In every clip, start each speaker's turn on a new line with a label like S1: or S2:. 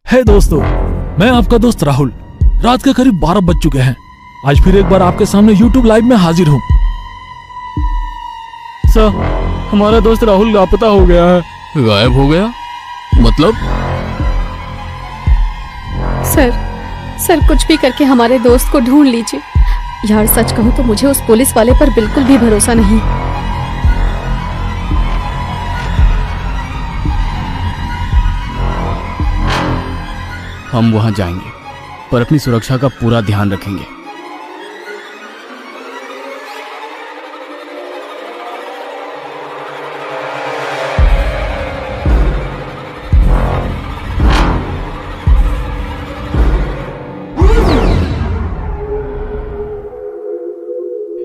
S1: हे दोस्तों, मैं आपका दोस्त राहुल। रात के करीब 12 बज चुके हैं। आज फिर एक बार आपके सामने YouTube लाइव में हाजिर हूँ। सर, हमारा दोस्त राहुल लापता हो गया है।
S2: गायब हो गया? मतलब?
S3: सर कुछ भी करके हमारे दोस्त को ढूंढ लीजिए। यार सच कहूँ तो मुझे उस पुलिस वाले पर बिल्कुल भी भरोसा नहीं।
S2: हम वहां जाएंगे, पर अपनी सुरक्षा का पूरा ध्यान रखेंगे।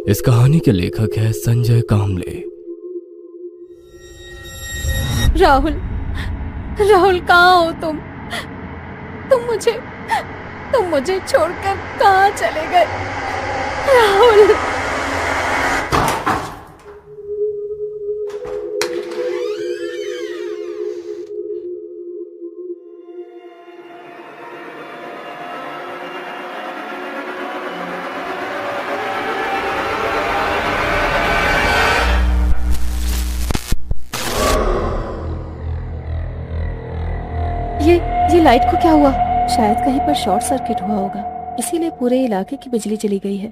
S2: इस कहानी के लेखक है संजय कामले।
S3: राहुल कहाँ हो तुम? तुम मुझे छोड़कर कहाँ चले गए? राहुल! ये लाइट को क्या हुआ? शायद कहीं पर शॉर्ट सर्किट हुआ होगा, इसीलिए पूरे इलाके की बिजली चली गई है।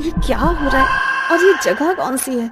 S3: ये क्या हो रहा है और ये जगह कौन सी है?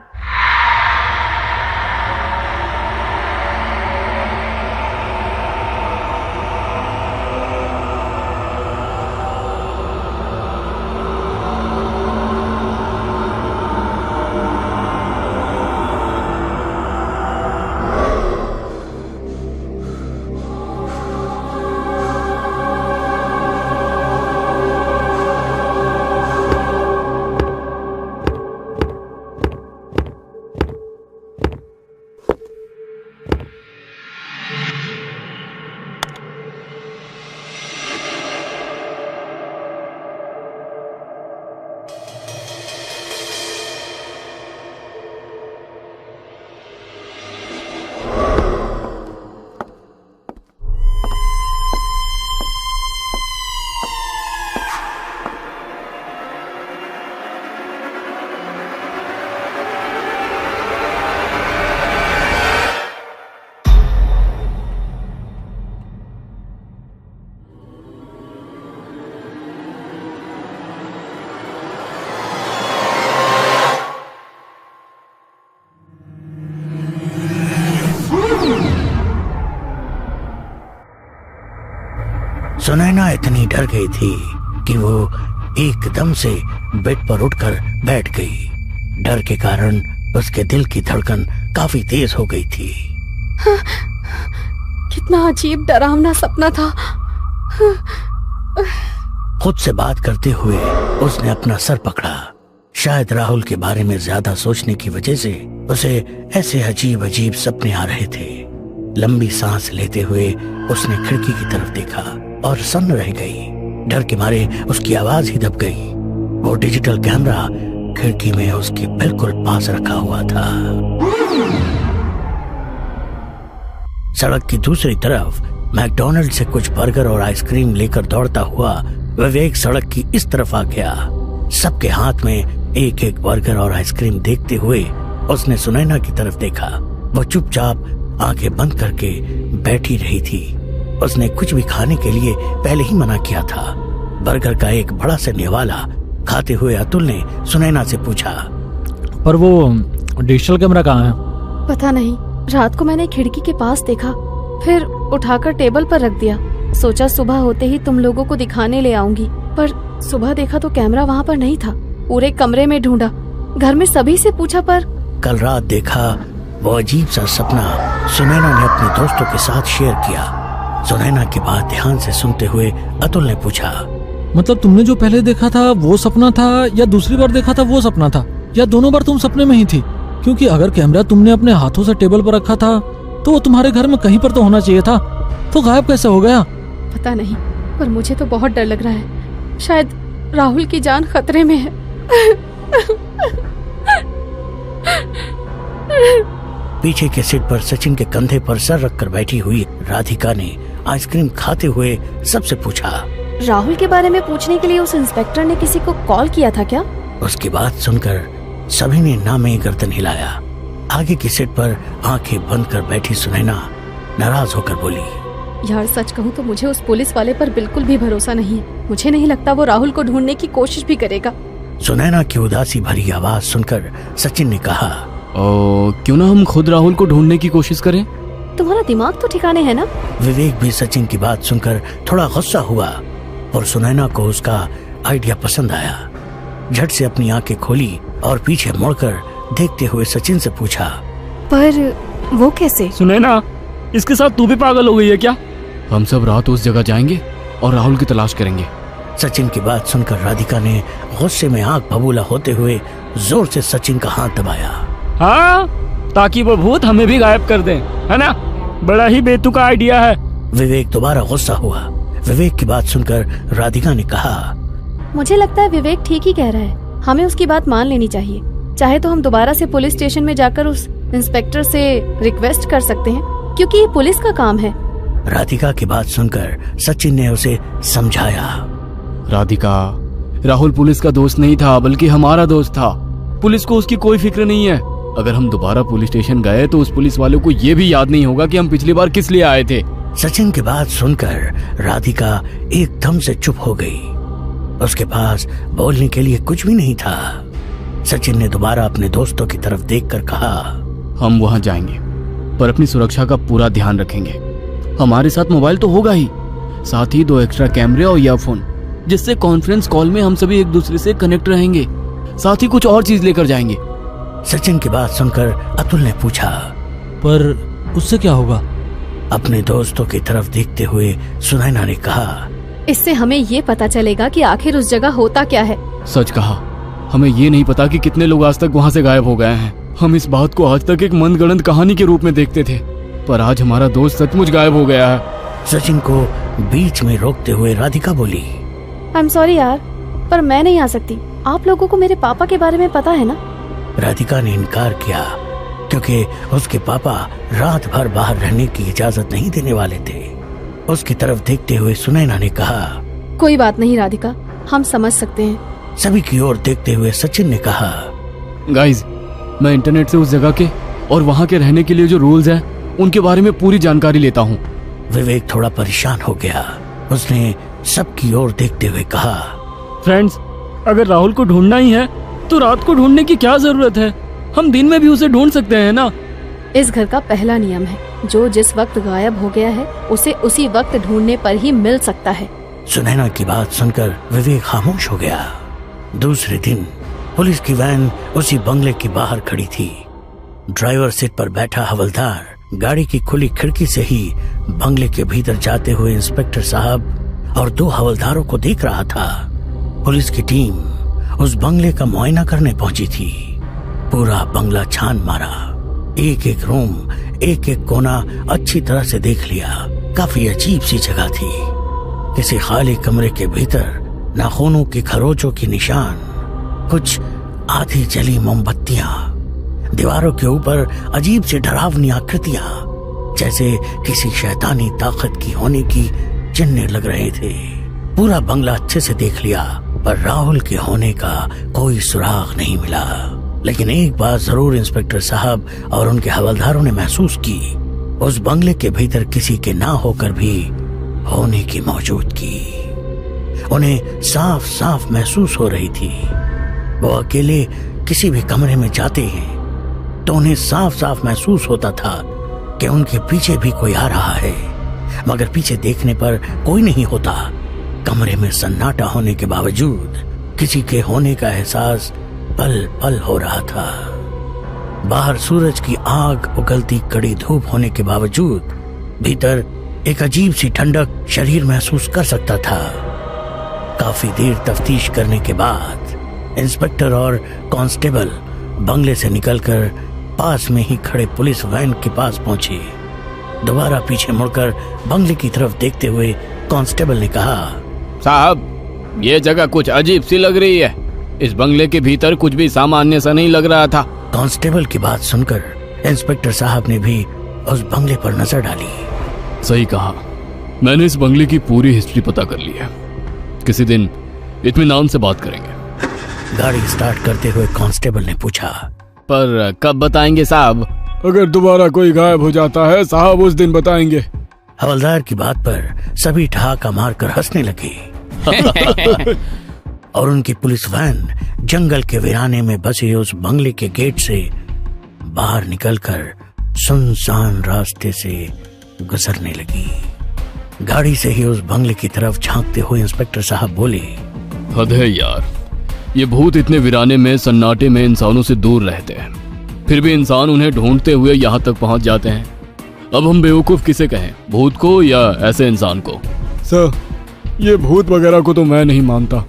S4: सुनैना इतनी डर गई थी कि वो एकदम से बेड पर उठकर बैठ गई। डर के कारण उसके दिल की धड़कन काफी तेज हो गई थी।
S3: कितना अजीब डरावना सपना था।
S4: खुद से बात करते हुए उसने अपना सर पकड़ा। शायद राहुल के बारे में ज्यादा सोचने की वजह से उसे ऐसे अजीब अजीब सपने आ रहे थे। लंबी सांस लेते हुए उसने खिड़की की तरफ देखा और सन्न रह गई। डर के मारे उसकी आवाज ही दब गई। वो डिजिटल कैमरा खिड़की में उसके बिल्कुल पास रखा हुआ था। सड़क की दूसरी तरफ मैकडॉनल्ड से कुछ बर्गर और आइसक्रीम लेकर दौड़ता हुआ विवेक सड़क की इस तरफ आ गया। सबके हाथ में एक एक बर्गर और आइसक्रीम देखते हुए उसने सुनैना की तरफ देखा। वो चुपचाप आंखें बंद करके बैठी रही थी। उसने कुछ भी खाने के लिए पहले ही मना किया था। बर्गर का एक बड़ा सा निवाला खाते हुए अतुल ने सुनैना से पूछा,
S1: पर वो डिजिटल कैमरा कहाँ है?
S3: पता नहीं, रात को मैंने खिड़की के पास देखा, फिर उठाकर टेबल पर रख दिया। सोचा सुबह होते ही तुम लोगों को दिखाने ले आऊंगी, पर सुबह देखा तो कैमरा वहाँ पर नहीं था। पूरे कमरे में ढूंढा, घर में सभी से पूछा, पर
S4: कल रात देखा वो अजीब सा सपना सुनैना ने अपने दोस्तों के साथ शेयर किया। सुनैना की बात ध्यान से सुनते हुए अतुल ने पूछा,
S1: मतलब तुमने जो पहले देखा था वो सपना था, या दूसरी बार देखा था वो सपना था, या दोनों बार तुम सपने में ही थी? क्योंकि अगर कैमरा तुमने अपने हाथों से टेबल पर रखा था तो वो तुम्हारे घर में कहीं पर तो होना चाहिए था, तो गायब कैसे हो गया?
S3: पता नहीं, पर मुझे तो बहुत डर लग रहा है। शायद राहुल की जान खतरे में है।
S4: पीछे के सीट पर सचिन के कंधे पर सर रखकर बैठी हुई राधिका ने आइसक्रीम खाते हुए सबसे पूछा,
S3: राहुल के बारे में पूछने के लिए उस इंस्पेक्टर ने किसी को कॉल किया था क्या?
S4: उसकी बात सुनकर सभी ने नामे गर्दन हिलाया। आगे की सीट पर आंखें बंद कर बैठी सुनैना नाराज होकर बोली,
S3: यार सच कहूँ तो मुझे उस पुलिस वाले पर बिल्कुल भी भरोसा नहीं है। मुझे नहीं लगता वो राहुल को ढूंढने की कोशिश भी करेगा।
S4: सुनैना की उदासी भरी आवाज सुनकर सचिन ने कहा,
S2: क्यों ना हम खुद राहुल को ढूंढने की कोशिश करें?
S3: तुम्हारा दिमाग तो ठिकाने है ना?
S4: विवेक भी सचिन की बात सुनकर थोड़ा गुस्सा हुआ और सुनैना को उसका आइडिया पसंद आया। झट से अपनी आंखें खोली और पीछे मुड़कर देखते हुए सचिन से पूछा,
S3: पर वो कैसे?
S2: सुनैना, इसके साथ तू भी पागल हो गई है क्या? हम सब रात उस जगह जाएंगे और राहुल की तलाश करेंगे।
S4: सचिन की बात सुनकर राधिका ने गुस्से में आंख बबूला होते हुए जोर से सचिन का हाथ दबाया।
S2: हाँ, ताकि वो भूत हमें भी गायब कर दें, है ना? बड़ा ही बेतुका आइडिया है।
S4: विवेक दोबारा गुस्सा हुआ। विवेक की बात सुनकर राधिका ने कहा,
S3: मुझे लगता है विवेक ठीक ही कह रहा है। हमें उसकी बात मान लेनी चाहिए। चाहे तो हम दोबारा से पुलिस स्टेशन में जाकर उस इंस्पेक्टर से रिक्वेस्ट कर सकते हैं, क्योंकि ये पुलिस का काम है।
S4: राधिका की बात सुनकर सचिन ने उसे समझाया,
S2: राधिका, राहुल पुलिस का दोस्त नहीं था, बल्कि हमारा दोस्त था। पुलिस को उसकी कोई फिक्र नहीं है। अगर हम दोबारा पुलिस स्टेशन गए तो उस पुलिस वाले को ये भी याद नहीं होगा कि हम पिछली बार किस लिए आए थे।
S4: सचिन की बात सुनकर राधिका एकदम से चुप हो गई। उसके पास बोलने के लिए कुछ भी नहीं था। सचिन ने दोबारा अपने दोस्तों की तरफ देखकर कहा,
S2: हम वहां जाएंगे, पर अपनी सुरक्षा का पूरा ध्यान रखेंगे। हमारे साथ मोबाइल तो होगा ही, साथ ही 2 एक्स्ट्रा कैमरे और ईयरफोन, जिससे कॉन्फ्रेंस कॉल में हम सभी एक दूसरे से कनेक्ट रहेंगे। साथ ही कुछ और चीज लेकर जाएंगे।
S4: सचिन की बात सुनकर अतुल ने पूछा,
S1: पर उससे क्या होगा?
S4: अपने दोस्तों की तरफ देखते हुए सुनैना ने कहा,
S3: इससे हमें ये पता चलेगा कि आखिर उस जगह होता क्या है।
S2: सच कहा, हमें ये नहीं पता कि कितने लोग आज तक वहाँ से गायब हो गए हैं। हम इस बात को आज तक एक मनगढ़ंत कहानी के रूप में देखते थे, पर आज हमारा दोस्त सचमुच गायब हो गया है।
S4: सचिन को बीच में रोकते हुए राधिका बोली,
S3: आई एम सॉरी यार, पर मैं नहीं आ सकती। आप लोगों को मेरे पापा के बारे में पता है ना?
S4: राधिका ने इनकार किया, क्योंकि उसके पापा रात भर बाहर रहने की इजाजत नहीं देने वाले थे। उसकी तरफ देखते हुए सुनैना ने कहा,
S3: कोई बात नहीं राधिका, हम समझ सकते हैं।
S4: सभी की ओर देखते हुए सचिन ने कहा,
S2: गाइज, मैं इंटरनेट से उस जगह के और वहाँ के रहने के लिए जो रूल्स हैं, उनके बारे में पूरी जानकारी लेता हूँ।
S4: विवेक थोड़ा परेशान हो गया। उसने सबकी ओर देखते हुए कहा,
S2: फ्रेंड्स, अगर राहुल को ढूंढना ही है तो रात को ढूंढने की क्या जरूरत है? हम दिन में भी उसे ढूंढ सकते हैं ना?
S3: इस घर का पहला नियम है, जो जिस वक्त गायब हो गया है उसे उसी वक्त ढूंढने पर ही मिल सकता है।
S4: सुनैना की बात सुनकर विवेक खामोश हो गया। दूसरे दिन पुलिस की वैन उसी बंगले के बाहर खड़ी थी। ड्राइवर सीट पर बैठा हवलदार गाड़ी की खुली खिड़की से ही बंगले के भीतर जाते हुए इंस्पेक्टर साहब और 2 हवलदारों को देख रहा था। पुलिस की टीम उस बंगले का मुआयना करने पहुंची थी। पूरा बंगला छान मारा, एक एक रूम, एक एक कोना अच्छी तरह से देख लिया। काफी अजीब सी जगह थी। किसी खाली कमरे के भीतर नाखूनों की खरोचों की निशान, कुछ आधी जली मोमबत्तियां, दीवारों के ऊपर अजीब सी डरावनी आकृतियां, जैसे किसी शैतानी ताकत की होने की चिन्ह लग रहे थे। पूरा बंगला अच्छे से देख लिया, पर राहुल के होने का कोई सुराग नहीं मिला। लेकिन एक बात जरूर इंस्पेक्टर साहब और उनके हवलदारों ने महसूस की, उस बंगले के भीतर किसी के ना होकर भी होने की मौजूदगी उन्हें साफ साफ महसूस हो रही थी। वो अकेले किसी भी कमरे में जाते हैं तो उन्हें साफ साफ महसूस होता था कि उनके पीछे भी कोई आ रहा है, मगर पीछे देखने पर कोई नहीं होता। कमरे में सन्नाटा होने के बावजूद किसी के होने का एहसास पल पल हो रहा था। बाहर सूरज की आग उगलती कड़ी धूप होने के बावजूद भीतर एक अजीब सी ठंडक शरीर महसूस कर सकता था। काफी देर तफ्तीश करने के बाद इंस्पेक्टर और कांस्टेबल बंगले से निकलकर पास में ही खड़े पुलिस वैन के पास पहुंचे। दोबारा पीछे मुड़कर बंगले की तरफ देखते हुए कांस्टेबल ने कहा,
S2: साहब, ये जगह कुछ अजीब सी लग रही है। इस बंगले के भीतर कुछ भी सामान्य सा नहीं लग रहा था।
S4: कांस्टेबल की बात सुनकर इंस्पेक्टर साहब ने भी उस बंगले पर नजर डाली।
S2: सही कहा, मैंने इस बंगले की पूरी हिस्ट्री पता कर ली है। किसी दिन इत्मीनान से बात करेंगे।
S4: गाड़ी स्टार्ट करते हुए कांस्टेबल ने पूछा,
S2: पर कब बताएंगे साहब?
S5: अगर दोबारा कोई गायब हो जाता है साहब, उस दिन बताएंगे।
S4: हवलदार की बात पर सभी ठहाका मारकर हंसने लगे और उनकी पुलिस वैन जंगल के वीराने में बसे उस बंगले के गेट से बाहर निकलकर सुनसान रास्ते से गुजरने लगी। गाड़ी से ही उस बंगले की तरफ झांकते हुए इंस्पेक्टर साहब बोले,
S2: हद है यार, ये भूत इतने वीराने में सन्नाटे में इंसानों से दूर रहते हैं, फिर भी इंसान उन्हें ढूंढते हुए यहाँ तक पहुँच जाते हैं। अब हम बेवकूफ किसे कहें, भूत को या ऐसे इंसान को?
S5: सर, ये भूत वगैरह को तो मैं नहीं मानता।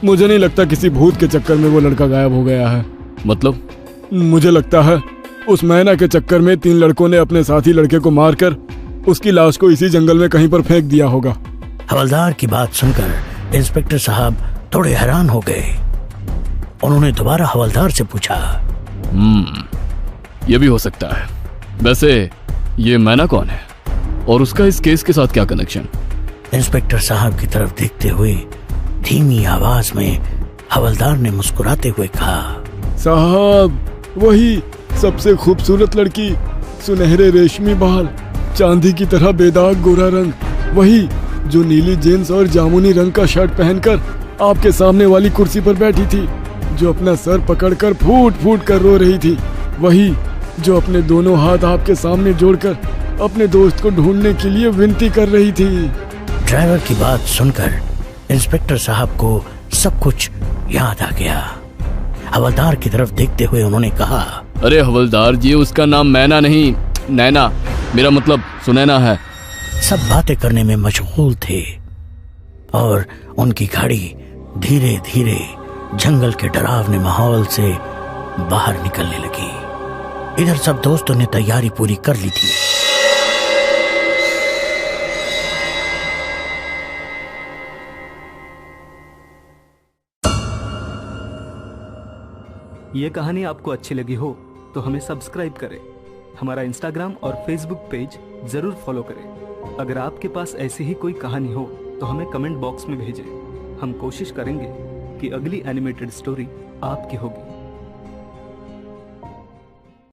S5: मुझे नहीं लगता किसी भूत के चक्कर में वो लड़का गायब हो गया है।
S2: मतलब?
S5: मुझे लगता है उस मैना के चक्कर में 3 लड़कों ने अपने साथी लड़के को मारकर उसकी लाश को इसी जंगल में कहीं पर फेंक दिया होगा।
S4: हवलदार की बात सुनकर इंस्पेक्टर साहब थोड़े हैरान हो गए। उन्होंने दोबारा हवलदार से पूछा,
S2: ये भी हो सकता है। वैसे ये मैना कौन है और उसका इस केस के साथ क्या कनेक्शन?
S4: इंस्पेक्टर साहब की तरफ देखते हुए धीमी आवाज में हवलदार ने मुस्कुराते हुए कहा,
S5: साहब, वही सबसे खूबसूरत लड़की, सुनहरे रेशमी बाल, चांदी की तरह बेदाग गोरा रंग, वही जो नीली जींस और जामुनी रंग का शर्ट पहनकर आपके सामने वाली कुर्सी पर बैठी थी, जो अपना सर पकड़कर फूट फूट कर रो रही थी, वही जो अपने दोनों हाथ आपके सामने जोड़कर अपने दोस्त को ढूंढने के लिए विनती कर रही थी।
S4: ड्राइवर की बात सुनकर इंस्पेक्टर साहब को सब कुछ याद आ गया। हवलदार की तरफ देखते हुए उन्होंने कहा,
S2: अरे हवलदार जी, उसका नाम मैना नहीं, नैना, मेरा मतलब सुनैना है।
S4: सब बातें करने में मशगूल थे और उनकी गाड़ी धीरे धीरे जंगल के डरावने माहौल से बाहर निकलने लगी। इधर सब दोस्तों ने तैयारी पूरी कर ली थी।
S6: ये कहानी आपको अच्छी लगी हो तो हमें सब्सक्राइब करें, हमारा इंस्टाग्राम और फेसबुक पेज जरूर फॉलो करें। अगर आपके पास ऐसी ही कोई कहानी हो तो हमें कमेंट बॉक्स में भेजें। हम कोशिश करेंगे कि अगली एनिमेटेड स्टोरी आपकी होगी।